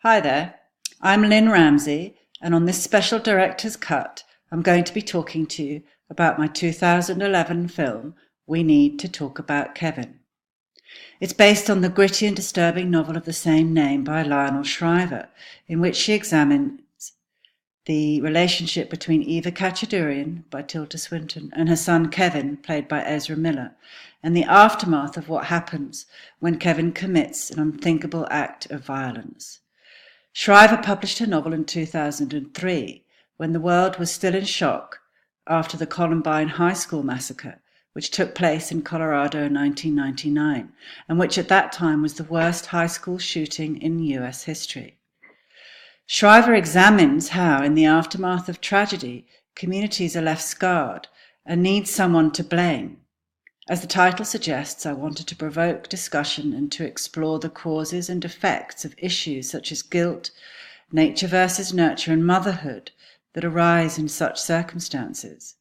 Hi there, I'm Lynn Ramsey, and on this special director's cut, I'm going to be talking to you about my 2011 film, We Need to Talk About Kevin. It's based on the gritty and disturbing novel of the same name by Lionel Shriver, in which she examines the relationship between Eva Kachadurian, by Tilda Swinton, and her son Kevin, played by Ezra Miller, and the aftermath of what happens when Kevin commits an unthinkable act of violence. Shriver published her novel in 2003, when the world was still in shock after the Columbine High School massacre, which took place in Colorado in 1999, and which at that time was the worst high school shooting in US history. Shriver examines how, in the aftermath of tragedy, communities are left scarred and need someone to blame. As the title suggests, I wanted to provoke discussion and to explore the causes and effects of issues such as guilt, nature versus nurture, and motherhood that arise in such circumstances.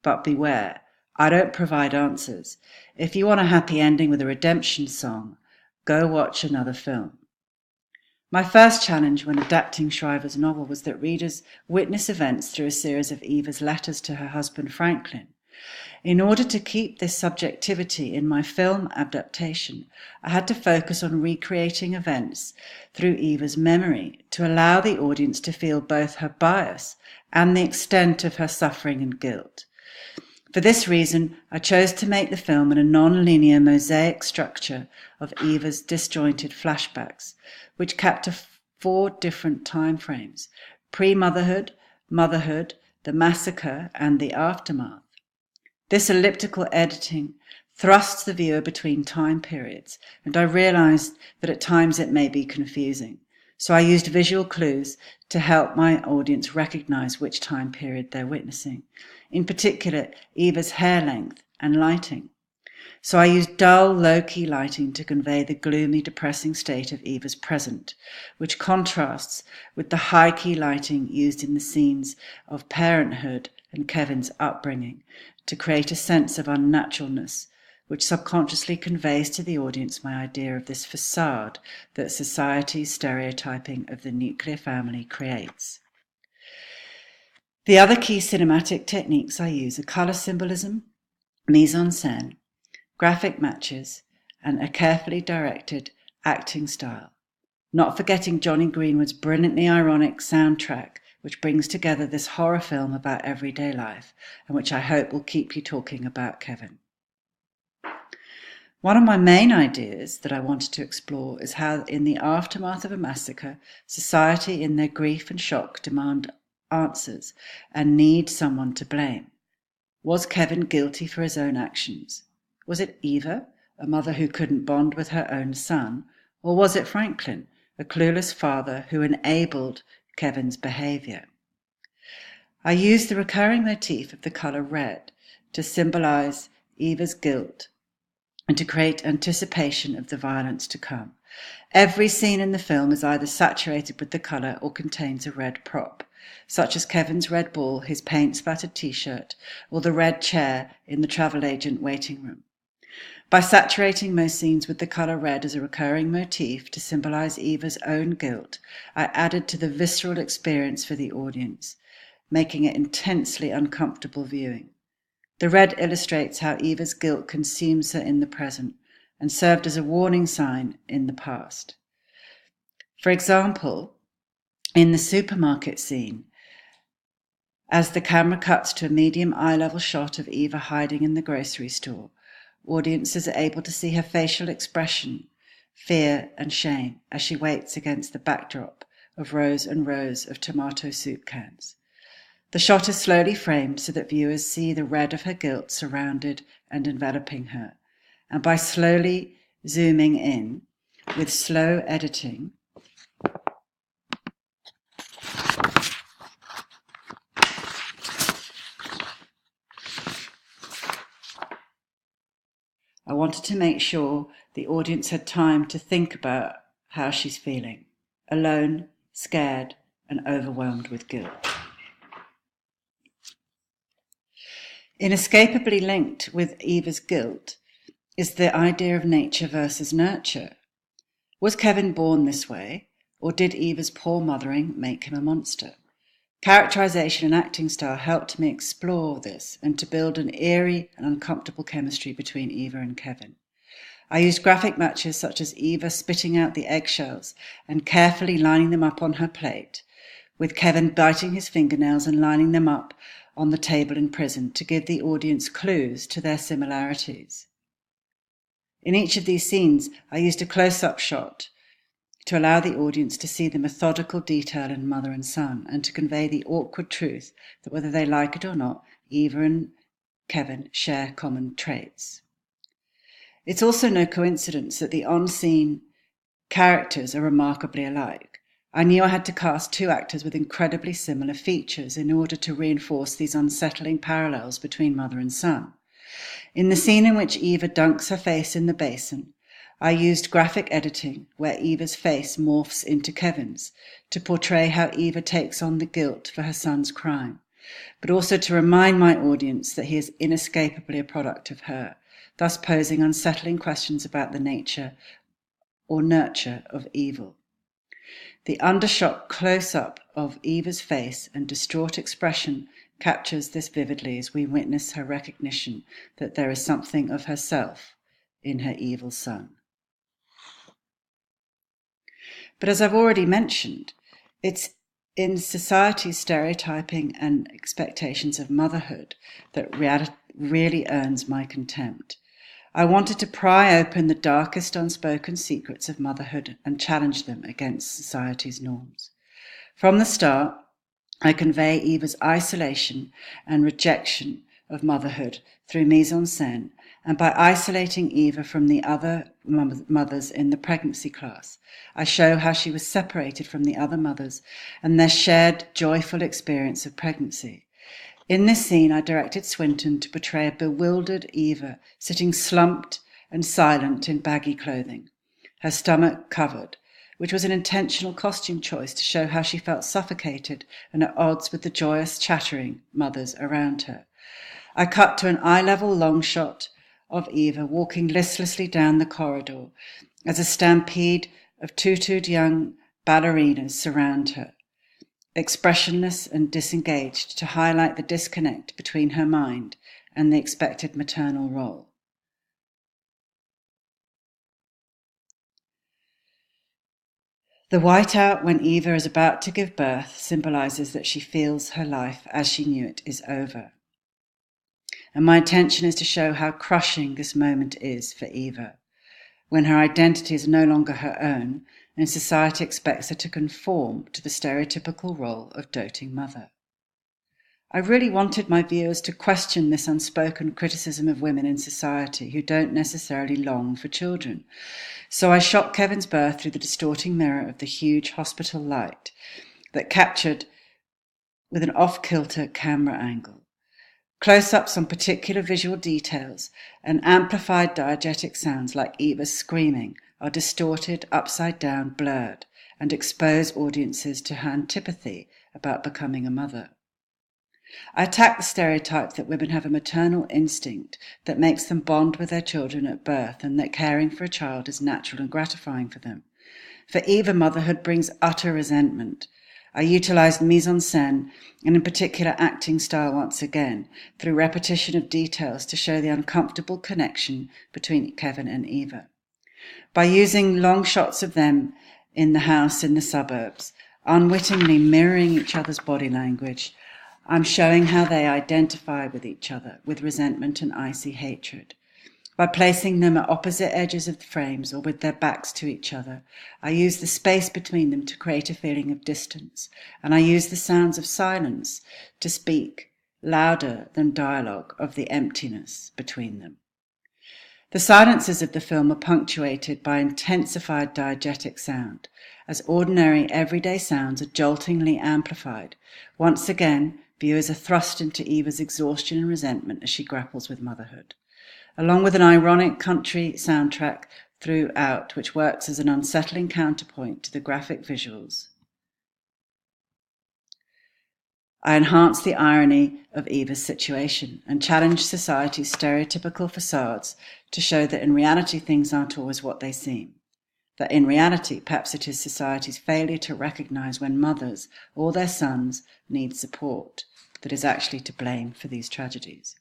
But beware, I don't provide answers. If you want a happy ending with a redemption song, go watch another film. My first challenge when adapting Shriver's novel was that readers witness events through a series of Eva's letters to her husband Franklin. In order to keep this subjectivity in my film adaptation, I had to focus on recreating events through Eva's memory to allow the audience to feel both her bias and the extent of her suffering and guilt. For this reason, I chose to make the film in a non-linear mosaic structure of Eva's disjointed flashbacks, which capture 4 different time frames: pre-motherhood, motherhood, the massacre, and the aftermath. This elliptical editing thrusts the viewer between time periods, and I realized that at times it may be confusing. So I used visual clues to help my audience recognize which time period they're witnessing, in particular Eva's hair length and lighting. So I used dull, low-key lighting to convey the gloomy, depressing state of Eva's present, which contrasts with the high-key lighting used in the scenes of parenthood and Kevin's upbringing, to create a sense of unnaturalness, which subconsciously conveys to the audience my idea of this facade that society's stereotyping of the nuclear family creates. The other key cinematic techniques I use are color symbolism, mise-en-scène, graphic matches, and a carefully directed acting style, not forgetting Jonny Greenwood's brilliantly ironic soundtrack, which brings together this horror film about everyday life, and which I hope will keep you talking about Kevin. One of my main ideas that I wanted to explore is how, in the aftermath of a massacre, society in their grief and shock demand answers and need someone to blame. Was Kevin guilty for his own actions? Was it Eva, a mother who couldn't bond with her own son? Or was it Franklin, a clueless father who enabled Kevin's behavior? I used the recurring motif of the color red to symbolize Eva's guilt and to create anticipation of the violence to come. Every scene in the film is either saturated with the color or contains a red prop, such as Kevin's red ball, his paint-splattered t-shirt, or the red chair in the travel agent waiting room. By saturating most scenes with the color red as a recurring motif to symbolize Eva's own guilt, I added to the visceral experience for the audience, making it intensely uncomfortable viewing. The red illustrates how Eva's guilt consumes her in the present and served as a warning sign in the past. For example, in the supermarket scene, as the camera cuts to a medium eye-level shot of Eva hiding in the grocery store, audiences are able to see her facial expression, fear and shame, as she waits against the backdrop of rows and rows of tomato soup cans. The shot is slowly framed so that viewers see the red of her guilt surrounded and enveloping her. And by slowly zooming in, with slow editing, I wanted to make sure the audience had time to think about how she's feeling, alone, scared, and overwhelmed with guilt. Inescapably linked with Eva's guilt is the idea of nature versus nurture. Was Kevin born this way, or did Eva's poor mothering make him a monster? Characterization and acting style helped me explore this and to build an eerie and uncomfortable chemistry between Eva and Kevin. I used graphic matches such as Eva spitting out the eggshells and carefully lining them up on her plate, with Kevin biting his fingernails and lining them up on the table in prison to give the audience clues to their similarities. In each of these scenes, I used a close-up shot to allow the audience to see the methodical detail in mother and son and to convey the awkward truth that whether they like it or not, Eva and Kevin share common traits. It's also no coincidence that the on-scene characters are remarkably alike. I knew I had to cast two actors with incredibly similar features in order to reinforce these unsettling parallels between mother and son. In the scene in which Eva dunks her face in the basin, I used graphic editing where Eva's face morphs into Kevin's to portray how Eva takes on the guilt for her son's crime, but also to remind my audience that he is inescapably a product of her, thus posing unsettling questions about the nature or nurture of evil. The undershot close-up of Eva's face and distraught expression captures this vividly as we witness her recognition that there is something of herself in her evil son. But as I've already mentioned, it's in society's stereotyping and expectations of motherhood that reality really earns my contempt. I wanted to pry open the darkest unspoken secrets of motherhood and challenge them against society's norms. From the start, I convey Eva's isolation and rejection of motherhood through mise-en-scène and by isolating Eva from the other mothers in the pregnancy class. I show how she was separated from the other mothers and their shared joyful experience of pregnancy. In this scene, I directed Swinton to portray a bewildered Eva sitting slumped and silent in baggy clothing, her stomach covered, which was an intentional costume choice to show how she felt suffocated and at odds with the joyous, chattering mothers around her. I cut to an eye-level long shot of Eva walking listlessly down the corridor as a stampede of tutued young ballerinas surround her, expressionless and disengaged, to highlight the disconnect between her mind and the expected maternal role. The whiteout when Eva is about to give birth symbolizes that she feels her life as she knew it is over. And my intention is to show how crushing this moment is for Eva, when her identity is no longer her own and society expects her to conform to the stereotypical role of doting mother. I really wanted my viewers to question this unspoken criticism of women in society who don't necessarily long for children. So I shot Kevin's birth through the distorting mirror of the huge hospital light that captured with an off-kilter camera angle. Close-ups on particular visual details and amplified diegetic sounds like Eva's screaming are distorted, upside down, blurred, and expose audiences to her antipathy about becoming a mother. I attack the stereotype that women have a maternal instinct that makes them bond with their children at birth and that caring for a child is natural and gratifying for them. For Eva, motherhood brings utter resentment. I utilised mise-en-scène and in particular acting style once again through repetition of details to show the uncomfortable connection between Kevin and Eva. By using long shots of them in the house in the suburbs, unwittingly mirroring each other's body language, I'm showing how they identify with each other with resentment and icy hatred. By placing them at opposite edges of the frames or with their backs to each other, I use the space between them to create a feeling of distance, and I use the sounds of silence to speak, louder than dialogue, of the emptiness between them. The silences of the film are punctuated by intensified diegetic sound, as ordinary everyday sounds are joltingly amplified. Once again, viewers are thrust into Eva's exhaustion and resentment as she grapples with motherhood, along with an ironic country soundtrack throughout, which works as an unsettling counterpoint to the graphic visuals. I enhance the irony of Eva's situation and challenge society's stereotypical facades to show that in reality things aren't always what they seem. That in reality, perhaps it is society's failure to recognise when mothers or their sons need support that is actually to blame for these tragedies.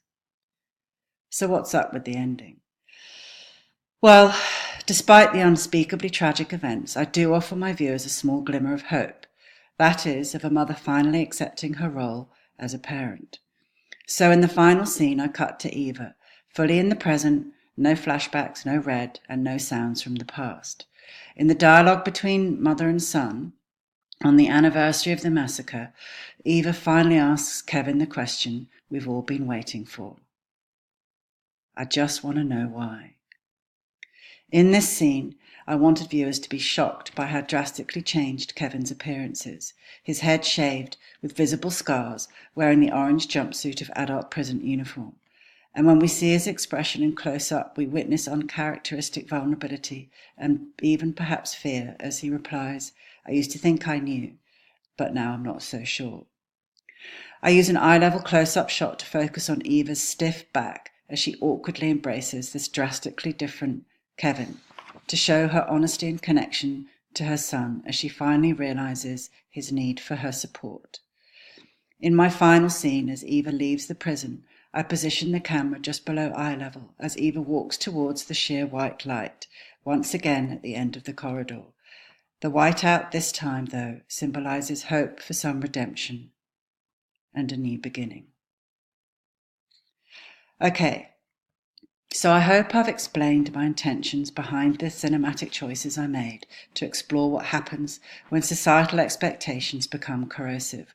So what's up with the ending? Well, despite the unspeakably tragic events, I do offer my viewers a small glimmer of hope. That is, of a mother finally accepting her role as a parent. So in the final scene, I cut to Eva, fully in the present, no flashbacks, no red, and no sounds from the past. In the dialogue between mother and son, on the anniversary of the massacre, Eva finally asks Kevin the question we've all been waiting for. I just want to know why. In this scene, I wanted viewers to be shocked by how drastically changed Kevin's appearance is. His head shaved, with visible scars, wearing the orange jumpsuit of adult prison uniform. And when we see his expression in close-up, we witness uncharacteristic vulnerability and even perhaps fear as he replies, "I used to think I knew, but now I'm not so sure." I use an eye-level close-up shot to focus on Eva's stiff back as she awkwardly embraces this drastically different Kevin, to show her honesty and connection to her son as she finally realizes his need for her support. In my final scene, as Eva leaves the prison, I position the camera just below eye level as Eva walks towards the sheer white light, once again at the end of the corridor. The whiteout this time, though, symbolizes hope for some redemption and a new beginning. Okay, so I hope I've explained my intentions behind the cinematic choices I made to explore what happens when societal expectations become corrosive.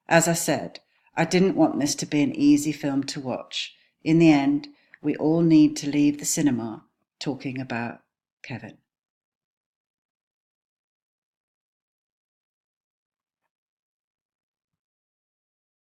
As I said, I didn't want this to be an easy film to watch. In the end, we all need to leave the cinema talking about Kevin.